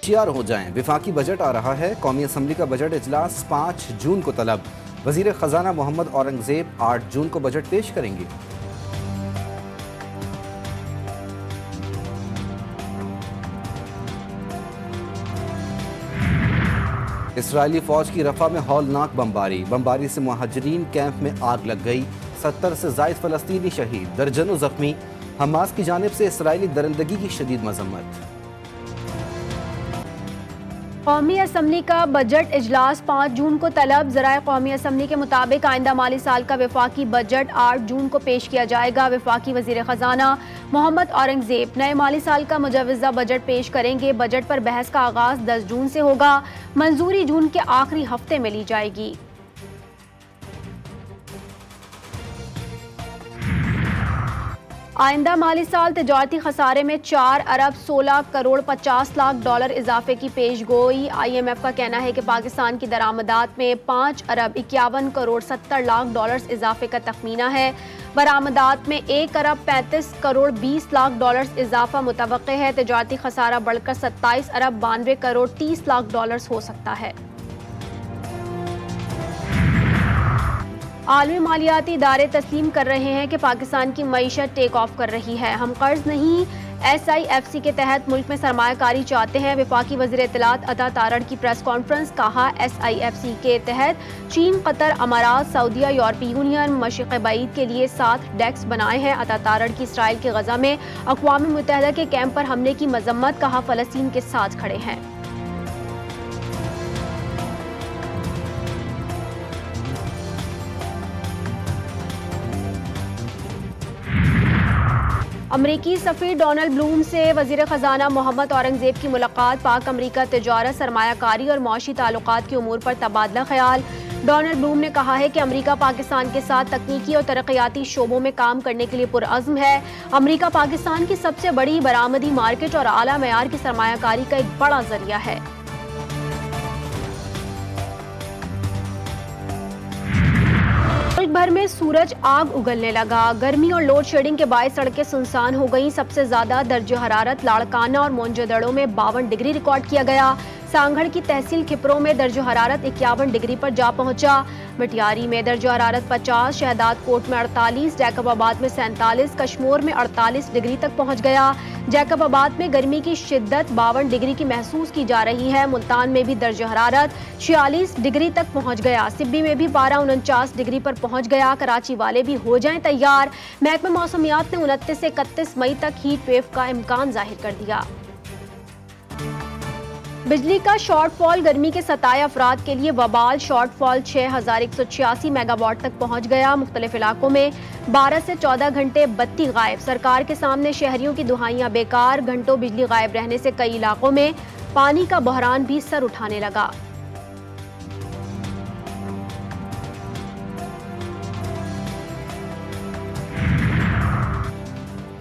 होशियार हो जाएं, विफाकी बजट आ रहा है। कौमी असम्बली का बजट इजलास 5 जून को तलब। वजीर खजाना मोहम्मद औरंगजेब 8 जून को बजट पेश करेंगे। इसराइली फौज की रफा में हौलनाक बमबारी से मुहाजिरीन कैंप में आग लग गई। 70 से जायद फलस्तीनी शहीद, दर्जनों जख्मी। हमास की जानिब से इसराइली दरिंदगी की शदीद मजम्मत। कौमी असम्बली का बजट इजलास 5 जून को तलब। ज़राए कौमी असम्बली के मुताबिक आइंदा माली साल का वफाकी बजट 8 जून को पेश किया जाएगा। वफाकी वजीर खजाना मोहम्मद औरंगजेब नए माली साल का मुजवजा बजट पेश करेंगे। बजट पर बहस का आगाज 10 जून से होगा। मंजूरी जून के आखिरी हफ्ते में ली जाएगी। आइंदा माली साल तिजारती खसारे में 4 अरब 16 करोड़ 50 लाख डॉलर इजाफे की पेशगोई। IMF का कहना है कि पाकिस्तान की दरामदात में 5 अरब 51 करोड़ 70 लाख डॉलर इजाफे का तखमीना है। बरामदात में 1 अरब 35 करोड़ 20 लाख डॉलर इजाफा मुतवक्के है। तिजारती खसारा बढ़कर 27 अरब 92 करोड़ 30 लाख डॉलर हो सकता है। आलमी मालियाती इदारे तस्लीम कर रहे हैं कि पाकिस्तान की मईशत टेक ऑफ कर रही है। हम कर्ज नहीं SIFC के तहत मुल्क में सरमायाकारी चाहते हैं। वफाकी वज़ीर इत्तलात अता तारड़ की प्रेस कॉन्फ्रेंस। कहा SIFC के तहत चीन, कतर, अमारात, सऊदीया, यूरोपीय यूनियन, मशरिक़ बईद के लिए 7 डेस्क बनाए हैं। अता तारड़ की इसराइल के गजा में अक़वाम मुत्तहिदा के कैंप पर हमले की मजम्मत। कहा फ़लस्तीन के साथ खड़े हैं। अमरीकी सफ़ीर डोनाल्ड ब्लूम से वज़ीर ख़जाना मोहम्मद औरंगजेब की मुलाकात। पाक अमरीका तिजारत, सरमायाकारी और मौशी ताल्लुकात के उमूर पर तबादला ख्याल। डोनाल्ड ब्लूम ने कहा है कि अमरीका पाकिस्तान के साथ तकनीकी और तरक्याती शोबों में काम करने के लिए पुरअज़्म है। अमरीका पाकिस्तान की सबसे बड़ी बरामदी मार्केट और आला मयार की सरमायाकारी का एक बड़ा जरिया है। मुल्क भर में सूरज आग उगलने लगा। गर्मी और लोड शेडिंग के बायस सड़कें सुनसान हो गईं। सबसे ज्यादा दर्जे हरारत लाड़काना और मोंजोदड़ो में 52 डिग्री रिकॉर्ड किया गया। सांगड़ की तहसील खिपरों में दर्जे हरारत 51 डिग्री पर जा पहुंचा। मटियारी में दर्जे हरारत 50, शहदाद कोट में 48, जैकबाबाद में 47, कश्मोर में 48 डिग्री तक पहुंच गया। जैकबाबाद में गर्मी की शिद्दत 52 डिग्री की महसूस की जा रही है। मुल्तान में भी दर्जे हरारत 46 डिग्री तक पहुंच गया। सिब्बी में भी पारा 49 डिग्री पर पहुंच गया। कराची वाले भी हो जाएं तैयार। महकमा मौसमियात ने 29 से 31 मई तक हीट वेव का इम्कान जाहिर कर दिया। बिजली का शॉर्टफॉल गर्मी के सताए अफराद के लिए वबाल। शॉर्टफॉल 6186 मेगावाट तक पहुंच गया। मुख्तलिफ इलाकों में 12 से 14 घंटे बत्ती गायब। सरकार के सामने शहरियों की दुहाइयां बेकार। घंटों बिजली गायब रहने से कई इलाकों में पानी का बहरान भी सर उठाने लगा।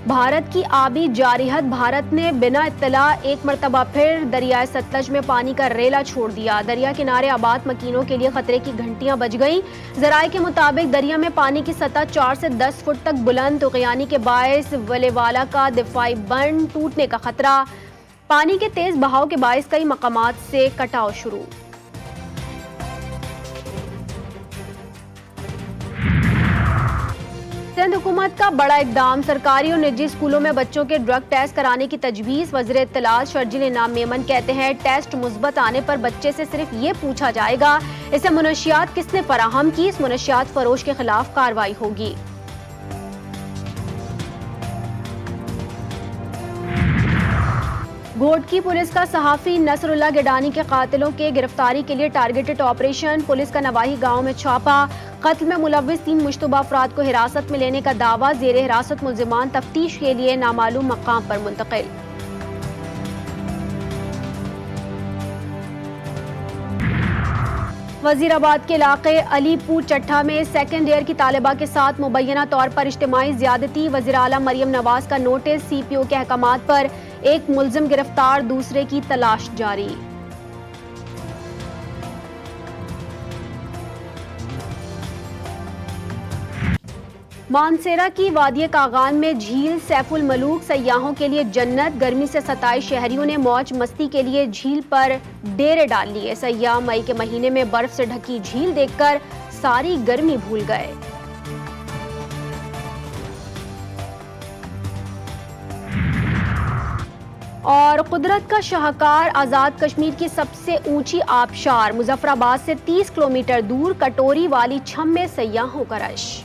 भारत की आबी जारिहत। भारत ने बिना इत्तला एक मरतबा फिर दरियाए सतलज में पानी का रेला छोड़ दिया। दरिया किनारे आबाद मकीनों के लिए खतरे की घंटियां बज गईं। जराये के मुताबिक दरिया में पानी की सतह 4 से 10 फुट तक बुलंद। तुग़यानी के बायस वलेवाला का दिफाई बंद टूटने का खतरा। पानी के तेज बहाव के बायस कई मकामात से कटाव शुरू। सिंध हुकूमत का बड़ा इकदाम। सरकारी और निजी स्कूलों में बच्चों के ड्रग टेस्ट कराने की तजवीज़। वज़ीर इत्तलात शर्जील इनाम मेमन कहते हैं टेस्ट मुस्बत आने पर बच्चे से सिर्फ ये पूछा जाएगा इसे मुनशियात किसने फराहम की। इस मुनशियात फरोश के खिलाफ कार्रवाई होगी। घोटकी पुलिस का सहाफ़ी नसरुल्लाह गिडानी के कातिलों के गिरफ्तारी के लिए टारगेटेड ऑपरेशन। पुलिस का नवाही गांव में छापा। कत्ल में मुलव्विस 3 मुश्तबा अफराद को हिरासत में लेने का दावा। जेर हिरासत मुल्जिमान तफ्तीश के लिए नामालूम मकाम पर मुंतकिल। वजीराबाद के इलाके अलीपुर चट्ठा में सेकेंड ईयर की तालिबा के साथ मुबैना तौर पर इज्तिमाई ज़्यादती। वज़ीर आला मरियम नवाज का नोटिस। CPO के अहकामात पर एक मुल्जिम गिरफ्तार, दूसरे की तलाश जारी। मानसेरा की वादिय कागान में झील सैफुल मलूक सयाहों के लिए जन्नत। गर्मी से सताए शहरियों ने मौज मस्ती के लिए झील पर डेरे डाल लिए। सयाह मई के महीने में बर्फ से ढकी झील देखकर सारी गर्मी भूल गए। और कुदरत का शाहकार आज़ाद कश्मीर की सबसे ऊंची आबशार मुजफ्फराबाद से 30 किलोमीटर दूर कटोरी वाली छम में सयाहों का रश।